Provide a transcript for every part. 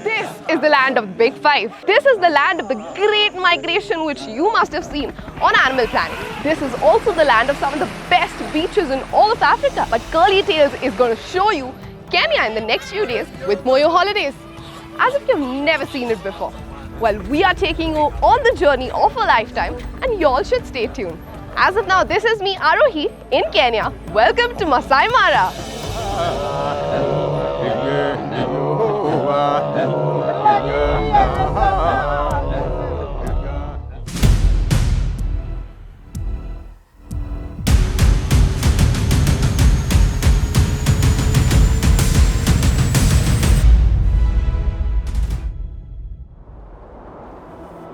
This is the land of the Big Five. This is the land of the Great Migration, which you must have seen on Animal Planet. This is also the land of some of the best beaches in all of Africa. But Curly Tails is going to show you Kenya in the next few days with Moyo Holidays. As if you've never seen it before. Well, we are taking you on the journey of a lifetime and y'all should stay tuned. As of now, this is me, Arohi, in Kenya. Welcome to Maasai Mara.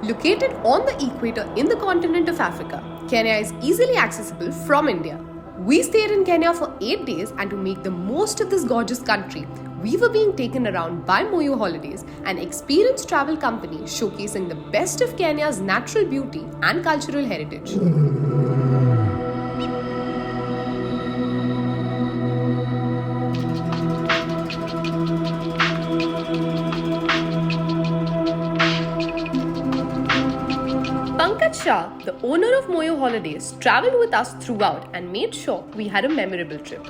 Located on the equator in the continent of Africa, Kenya is easily accessible from India. We stayed in Kenya for 8 days, and to make the most of this gorgeous country, we were being taken around by Moyo Holidays, an experienced travel company showcasing the best of Kenya's natural beauty and cultural heritage. Shah, the owner of Moyo Holidays, travelled with us throughout and made sure we had a memorable trip.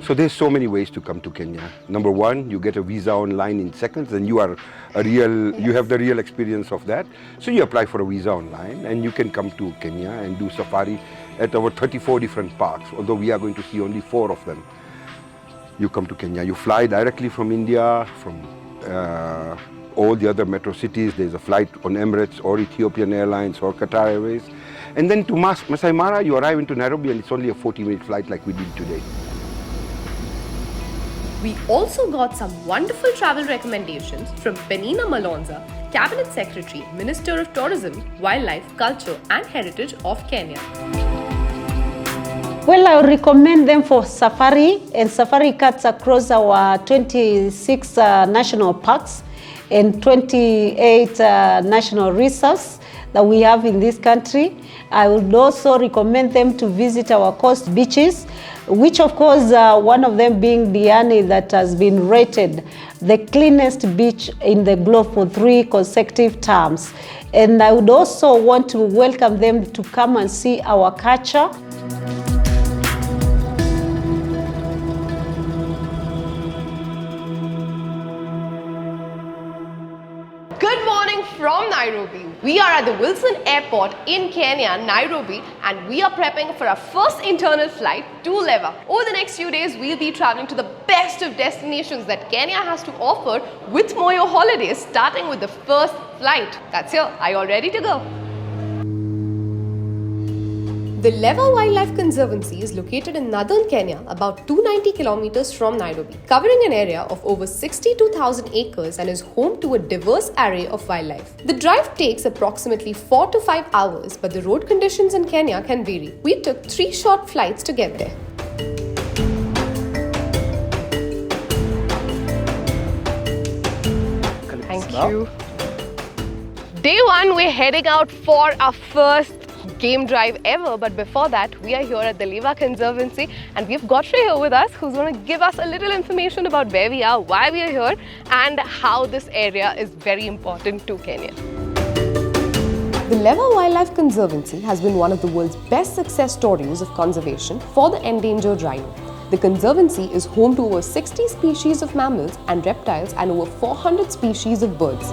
So there's so many ways to come to Kenya. Number one, you get a visa online in seconds and you have the real experience of that. So you apply for a visa online and you can come to Kenya and do safari at our 34 different parks, although we are going to see only 4 of them. You come to Kenya, you fly directly from India, from all the other metro cities. There's a flight on Emirates or Ethiopian Airlines or Qatar Airways. And then to Maasai Mara, you arrive into Nairobi and it's only a 40-minute flight like we did today. We also got some wonderful travel recommendations from Penina Malonza, Cabinet Secretary, Minister of Tourism, Wildlife, Culture and Heritage of Kenya. Well, I would recommend them for safari, and safari cuts across our 26 national parks and 28 national reserves that we have in this country. I would also recommend them to visit our coast beaches, which of course one of them being Diani, that has been rated the cleanest beach in the globe for 3 consecutive terms. And I would also want to welcome them to come and see our culture. Good morning from Nairobi. We are at the Wilson Airport in Kenya, Nairobi, and we are prepping for our first internal flight to Lewa. Over the next few days, we'll be traveling to the best of destinations that Kenya has to offer with Moyo Holidays, starting with the first flight. That's here. Are you all ready to go? The Lewa Wildlife Conservancy is located in northern Kenya, about 290 kilometers from Nairobi, covering an area of over 62,000 acres and is home to a diverse array of wildlife. The drive takes approximately 4 to 5 hours, but the road conditions in Kenya can vary. We took 3 short flights to get there. Thank you. Day 1, we're heading out for our first game drive ever, but before that we are here at the Lewa Conservancy and we've got Shrey here with us, who's going to give us a little information about where we are, why we are here and how this area is very important to Kenya. The Lewa Wildlife Conservancy has been one of the world's best success stories of conservation for the endangered rhino. The conservancy is home to over 60 species of mammals and reptiles and over 400 species of birds.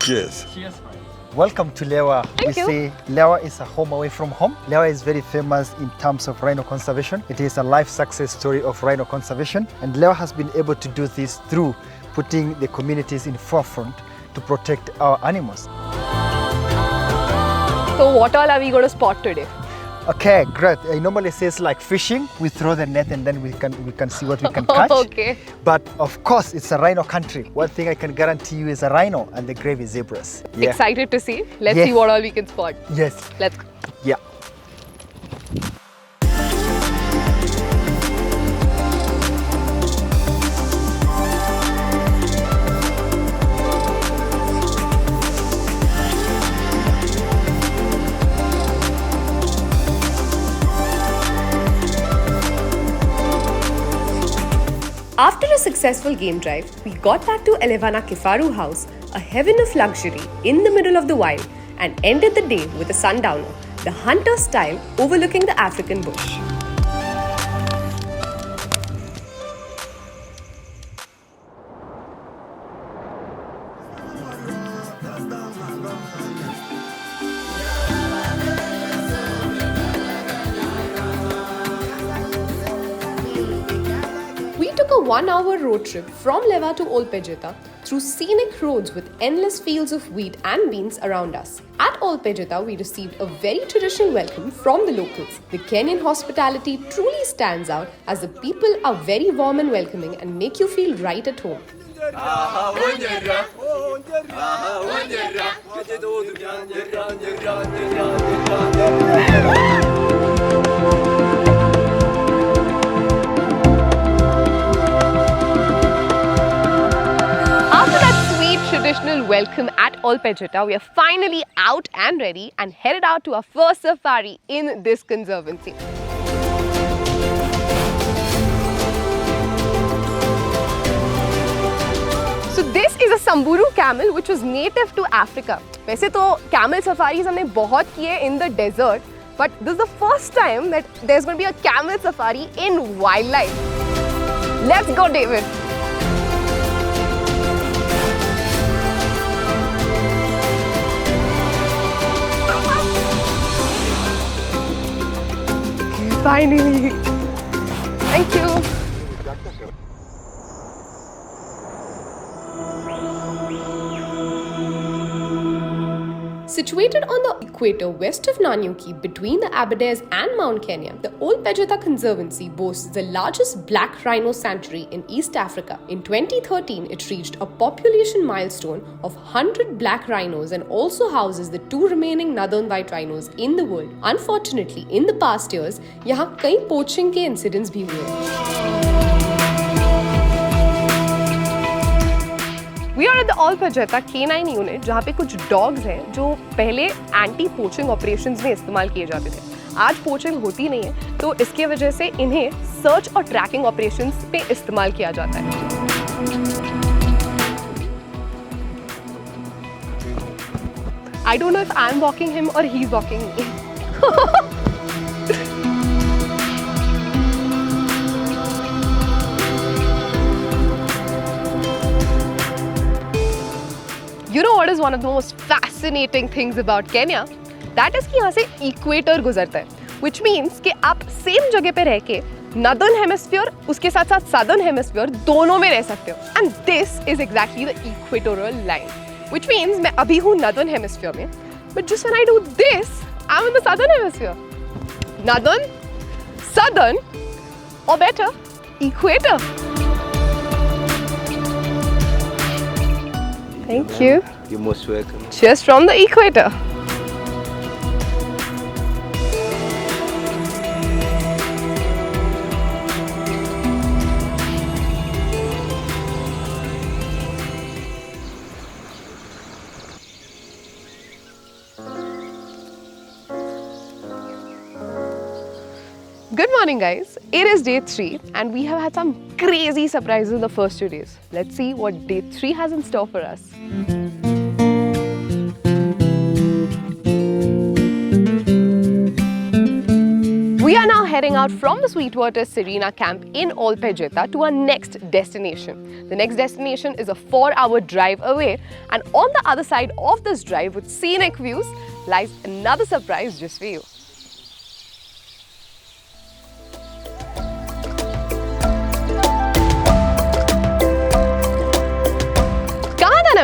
Cheers. Cheers. Welcome to Lewa. Thank you. Say Lewa is a home away from home. Lewa is very famous in terms of rhino conservation. It is a life success story of rhino conservation, and Lewa has been able to do this through putting the communities in forefront to protect our animals. So what all are we going to spot today? Okay, great. I normally says like fishing. We throw the net and then we can see what we can catch. Okay. But of course, it's a rhino country. One thing I can guarantee you is a rhino and the gravy zebras. Yeah. Excited to see. Let's Yes. see what all we can spot. Yes. Let's go. Yeah. After a successful game drive, we got back to Elevana Kifaru House, a heaven of luxury in the middle of the wild, and ended the day with a sundowner, the hunter style overlooking the African bush. We took a 1-hour road trip from Lewa to Old Pejeta through scenic roads with endless fields of wheat and beans around us. At Old Pejeta, we received a very traditional welcome from the locals. The Kenyan hospitality truly stands out as the people are very warm and welcoming and make you feel right at home. Traditional welcome at Old Pejeta, we are finally out and ready and headed out to our first safari in this conservancy. So this is a Samburu camel which was native to Africa. वैसे तो camel safaris हमने बहुत किए in the desert, but this is the first time that there's going to be a camel safari in wildlife. Let's go, David. Finally. Thank you. Situated on the equator west of Nanyuki between the Aberdares and Mount Kenya, the Old Pejeta Conservancy boasts the largest black rhino sanctuary in East Africa. In 2013, it reached a population milestone of 100 black rhinos and also houses the 2 remaining northern white rhinos in the world. Unfortunately, in the past years, यहाँ कई poaching के incidents भी हुए हैं. We are at the Old Pejeta K9 unit, जहाँ पे कुछ dogs हैं जो पहले एंटी पोचिंग ऑपरेशंस में इस्तेमाल किए जाते थे. आज पोचिंग होती नहीं है, तो इसके वजह से इन्हें सर्च और ट्रैकिंग ऑपरेशंस पे इस्तेमाल किया जाता है. I don't know if I'm walking him or he's walking me. You know what is one of the most fascinating things about Kenya? That is कि यहाँ से इक्वेटर गुजरता है, which means कि आप सेम जगह पे रह के नॉर्दर्न हेमिस्फीयर उसके साथ साथ सदर्न हेमिस्फीयर दोनों में रह सकते हो. And this is exactly the equatorial line, which means मैं अभी हूँ नॉर्दर्न हेमिस्फीयर में, but just when I do this, I'm in the southern hemisphere. Northern, southern, or better, equator. Thank you. You're most welcome. Cheers from the equator. Good morning, guys. It is day 3 and we have had some crazy surprises in the first 2 days. Let's see what day 3 has in store for us. We are now heading out from the Sweetwater Serena camp in Old Pejeta to our next destination. The next destination is a 4-hour drive away, and on the other side of this drive with scenic views lies another surprise just for you.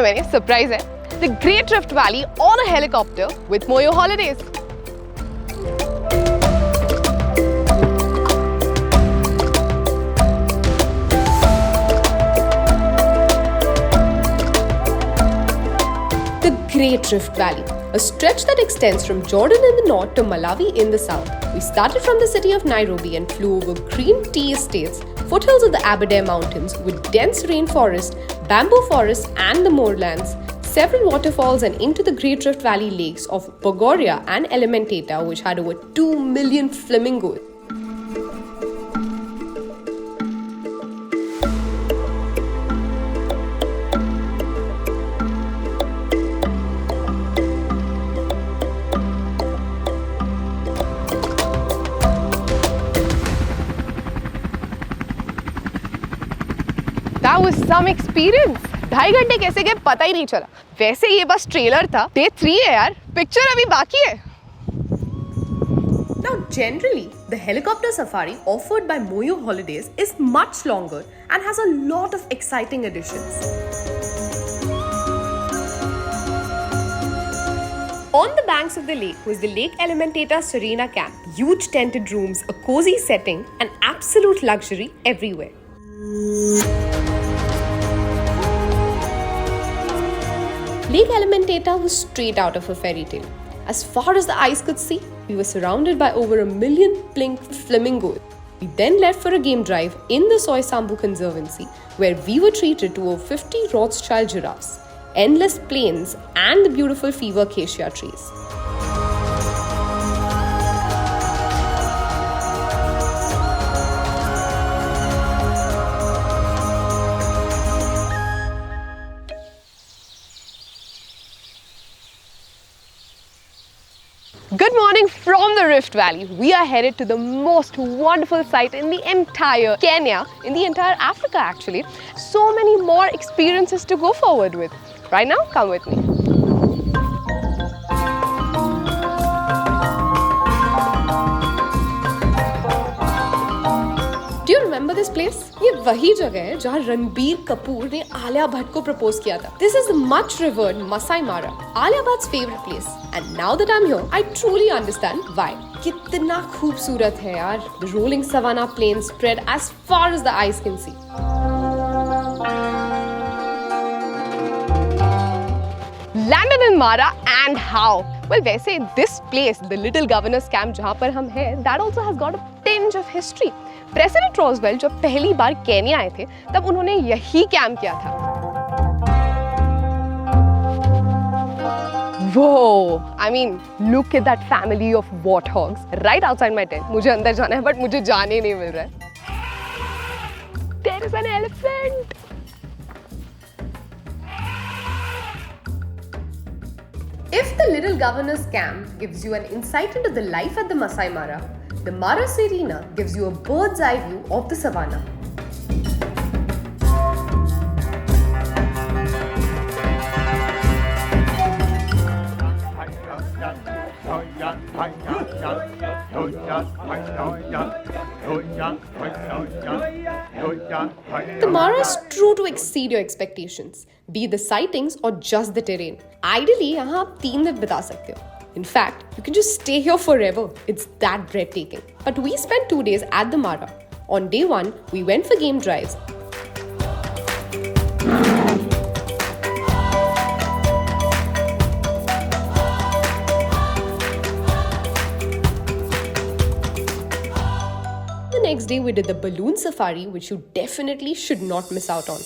मैंने surprise है the Great Rift Valley on a helicopter with Moyo Holidays. The Great Rift Valley, a stretch that extends from Jordan in the north to Malawi in the south. We started from the city of Nairobi and flew over green tea estates, foothills of the Aberdare Mountains with dense rainforest, bamboo forests and the moorlands, several waterfalls and into the Great Rift Valley lakes of Bogoria and Elementaita, which had over 2 million flamingos. some experience. 2.5 घंटे कैसे गए पता ही नहीं चला. वैसे ये बस trailer था. Day 3 है यार. Picture अभी बाकी है. Now, generally, the helicopter safari offered by Moyo Holidays is much longer and has a lot of exciting additions. On the banks of the lake was the Lake Elementator Serena Camp. Huge tented rooms, a cozy setting, and absolute luxury everywhere. Lake Elementator was straight out of a fairy tale. As far as the eyes could see, we were surrounded by over 1 million pink flamingos. We then left for a game drive in the Soy Sambu Conservancy, where we were treated to over 50 Rothschild giraffes, endless plains, and the beautiful fever acacia trees. Good morning from the Rift Valley. We are headed to the most wonderful site in the entire Kenya, in the entire Africa actually. So many more experiences to go forward with. Right now, come with me. Do you remember this place? ये वही जगह है जहाँ रणबीर कपूर ने आलिया भट्ट को propose किया था. This is the much revered Maasai Mara, Alia Bhatt's favorite place. And now that I'm here, I truly understand why. कितना खूबसूरत है यार. The rolling savanna plains spread as far as the eyes can see. Landed in Mara, and how? Well, वैसे this place, the little governor's camp जहाँ पर हम हैं, that also has got a tinge of history. President Roosevelt जब पहली बार Kenya आए थे तब उन्होंने यही कैंप किया था. Whoa! I mean, look at that family of warthogs right outside my tent. मुझे अंदर जाना है but मुझे जाने नहीं मिल रहा है. There is an elephant. If the little governor's camp gives you an insight into the life at the Maasai Mara, the Mara Serena gives you a bird's eye view of the savannah. The Mara is true to exceed your expectations, be the sightings or just the terrain. Ideally, यहाँ आप 3 दिन बिता सकते हो. In fact, you can just stay here forever. It's that breathtaking. But we spent 2 days at the Mara. On day 1, we went for game drives. The next day, we did the balloon safari, which you definitely should not miss out on.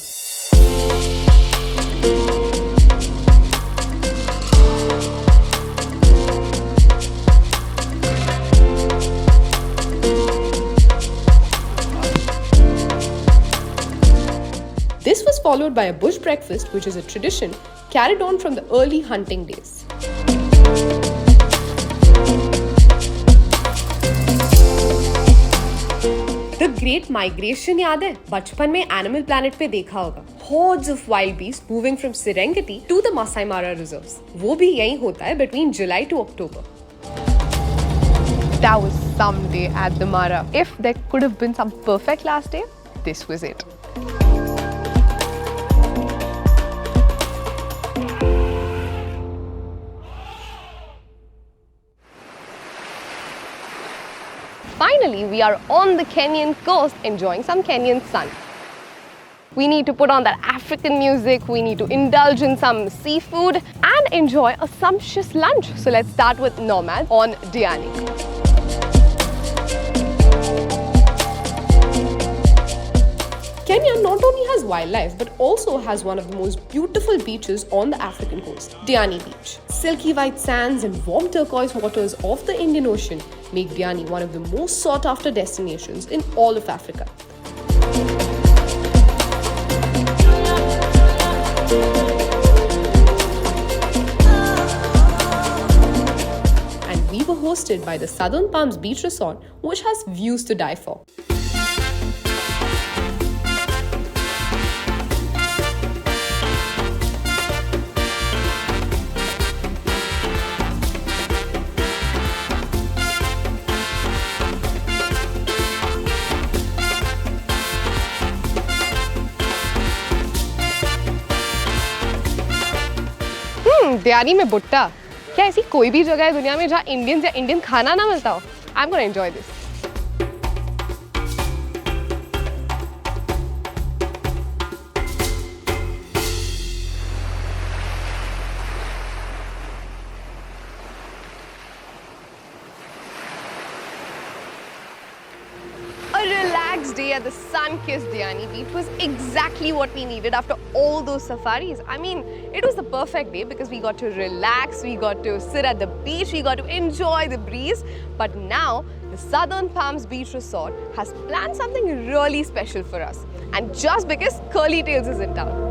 This was followed by a bush breakfast, which is a tradition carried on from the early hunting days. The Great Migration याद है? बचपन में Animal Planet पे देखा होगा. Hordes of wild beasts moving from Serengeti to the Maasai Mara reserves. वो भी यही होता है between July to October. That was some day at the Mara. If there could have been some perfect last day, this was it. Finally, we are on the Kenyan coast enjoying some Kenyan sun. We need to put on that African music, we need to indulge in some seafood and enjoy a sumptuous lunch. So let's start with Nomad on Diani. Kenya not only has wildlife but also has one of the most beautiful beaches on the African coast, Diani Beach. Silky white sands and warm turquoise waters of the Indian Ocean make Diani one of the most sought after destinations in all of Africa. And we were hosted by the Southern Palms Beach Resort, which has views to die for. दियानी में बुट्टा? क्या ऐसी कोई भी जगह है दुनिया में जहाँ इंडियंस या इंडियन खाना ना मिलता हो? I'm gonna enjoy this. A relaxed day at the sun-kissed Diani Beach was exactly what we needed after all those safaris. I mean, it was the perfect day because we got to relax, we got to sit at the beach, we got to enjoy the breeze. But now, the Southern Palms Beach Resort has planned something really special for us. And just because Curly Tails is in town.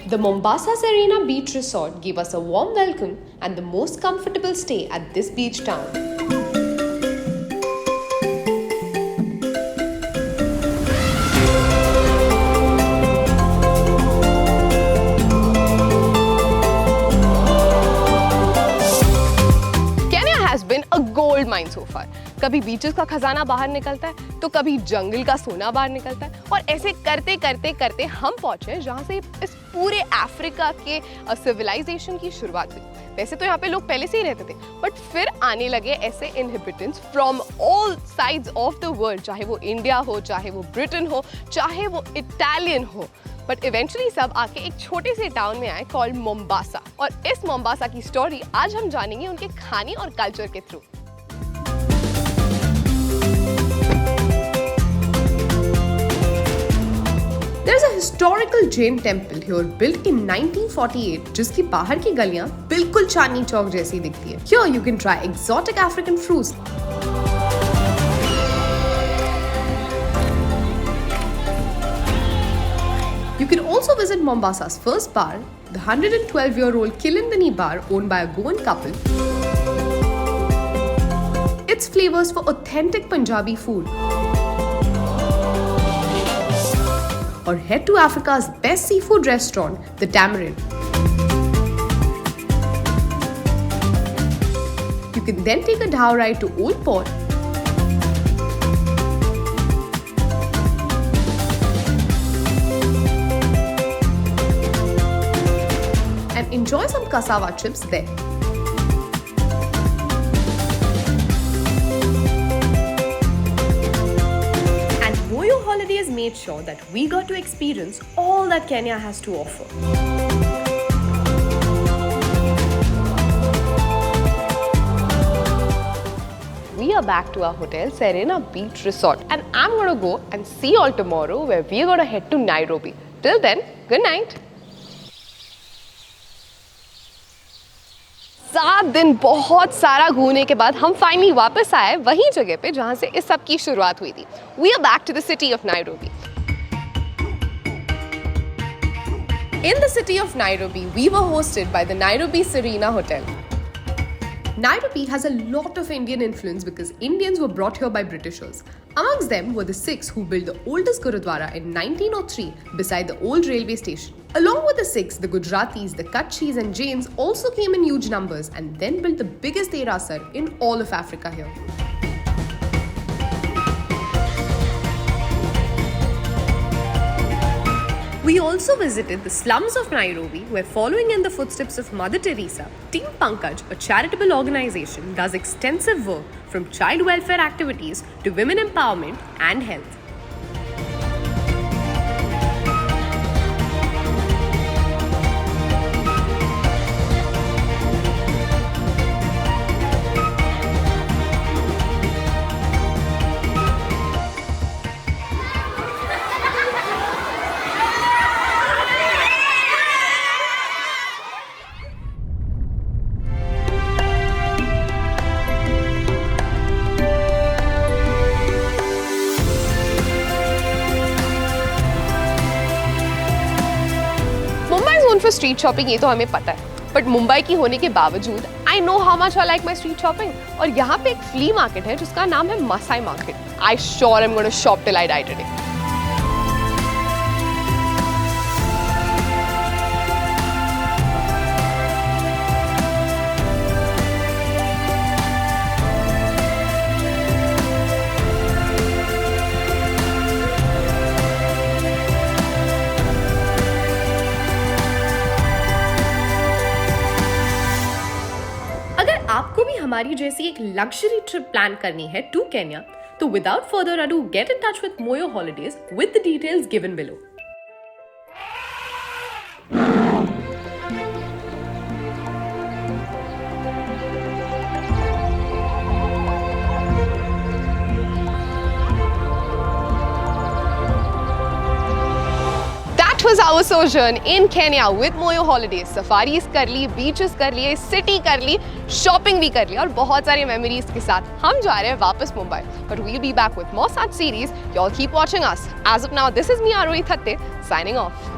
The Mombasa Serena Beach Resort gave us a warm welcome and the most comfortable stay at this beach town. Kenya has been a gold mine so far. कभी beaches का खजाना बाहर निकलता है तो कभी जंगल का सोना बाहर निकलता है और ऐसे करते करते करते हम पहुंचे जहां से इस पूरे अफ्रीका के सिविलाइजेशन की शुरुआत हुई। वैसे तो यहाँ पे लोग पहले से ही रहते थे बट फिर आने लगे ऐसे inhabitants from all sides of the world, चाहे वो इंडिया हो, चाहे वो ब्रिटेन हो, चाहे वो इटालियन हो, बट इवेंचुअली सब आके एक छोटे से टाउन में आए कॉल्ड मोम्बासा। और इस मोम्बासा की स्टोरी आज हम जानेंगे उनके खाने और कल्चर के through. There's a historical Jain temple here built in 1948 जिसकी बाहर की गलियां बिल्कुल चांदनी चौक जैसी दिखती है। Here you can try exotic African fruits. You can also visit Mombasa's first bar, the 112-year-old Kilindani bar owned by a Goan couple. It's flavors for authentic Punjabi food. Or head to Africa's best seafood restaurant, the Tamarind. You can then take a dhow ride to Old Port and enjoy some cassava chips there. Holiday has made sure that we got to experience all that Kenya has to offer. We are back to our hotel, Serena Beach Resort, and I'm going to go and see you all tomorrow where we are going to head to Nairobi. Till then, good night. 7 दिन बहुत सारा घूमने के बाद हम finally वापस आए वही जगह पे जहां से इस सब की शुरुआत हुई थी। We are back to the city of Nairobi. In the city of Nairobi, we were hosted by the Nairobi Serena Hotel. Nairobi has a lot of Indian influence because Indians were brought here by Britishers. Amongst them were the Sikhs who built the oldest Gurudwara in 1903 beside the old railway station. Along with the Sikhs, the Gujaratis, the Kutchis and Jains also came in huge numbers and then built the biggest Derasar in all of Africa here. We also visited the slums of Nairobi, where following in the footsteps of Mother Teresa, Team Pankaj, a charitable organization, does extensive work from child welfare activities to women empowerment and health. For street shopping ये तो हमें पता है, but Mumbai की होने के बावजूद I know how much I like my street shopping. और यहाँ पे एक फ्ली मार्केट है जिसका नाम है Masai market. I sure I am gonna shop till I die today. आपको भी हमारी जैसी एक लग्जरी ट्रिप प्लान करनी है टू केन्या, तो without further ado get in touch with मोयो holidays with the details given below. Was our sojourn in Kenya with Moyo Holidays. Safaris कर ली, beaches कर लिए, city कर ली, shopping भी कर ली और बहुत सारी memories के साथ हम जा रहे हैं वापस Mumbai. But we'll be back with more such series. Y'all keep watching us. As of now, this is me, Arohi Thatte, signing off.